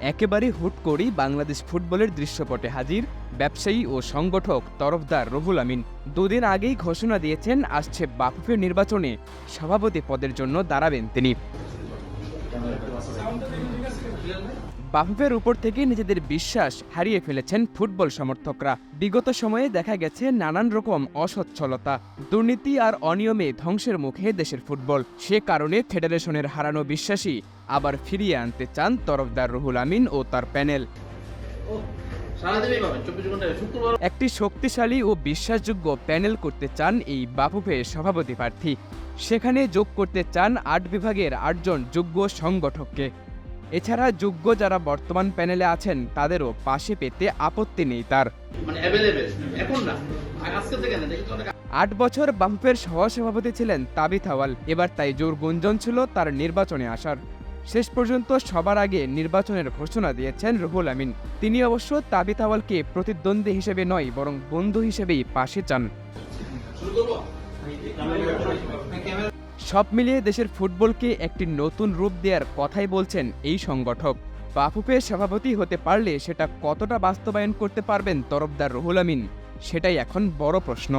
একেবারে হুট করেই বাংলাদেশ ফুটবলের দৃশ্যপটে হাজির ব্যবসায়ী ও সংগঠক তরফদার রুহুল আমিন। দুদিন আগেই ঘোষণা দিয়েছেন আসছে বাফুফে নির্বাচনে সভাপতি পদের জন্য দাঁড়াবেন তিনি। বাফুফের উপর থেকে নিজেদের বিশ্বাস হারিয়ে ফেলেছেন ফুটবল সমর্থকরা। বিগত সময়ে দেখা গেছে নানান রকম অসচ্ছলতা, দুর্নীতি আর অনিয়মে ধ্বংসের মুখে দেশের ফুটবল। সে কারণে ফেডারেশনের হারানো বিশ্বাসই আবার ফিরিয়ে আনতে চান তরফদার রুহুল আমিন ও তার প্যানেল। একটি শক্তিশালী ও বিশ্বাসযোগ্য প্যানেল করতে চান এই বাফুফে সভাপতি প্রার্থী। সেখানে যোগ করতে চান ৮ বিভাগের ৮ জন যোগ্য সংগঠককে। এছাড়া যোগ্য যারা বর্তমান প্যানেলে আছেন তাদেরও পাশে পেতে আপত্তি নেই তার। ৮ বছর বাফুফের সহসভাপতি ছিলেন তাবিথ আউয়াল। এবার তাই জোর গুঞ্জন ছিল তার নির্বাচনে আসার। শেষ পর্যন্ত সবার আগে নির্বাচনের ঘোষণা দিয়েছেন রুহুল আমিন। তিনি অবশ্য তাবিথ আউয়ালকে প্রতিদ্বন্দ্বী হিসেবে নয়, বরং বন্ধু হিসেবেই পাশে চান। সব মিলিয়ে দেশের ফুটবলকে একটি নতুন রূপ দেওয়ার কথাই বলছেন এই সংগঠক। বাফুফে সভাপতি হতে পারলে সেটা কতটা বাস্তবায়ন করতে পারবেন তরফদার রুহুল আমিন, সেটাই এখন বড় প্রশ্ন।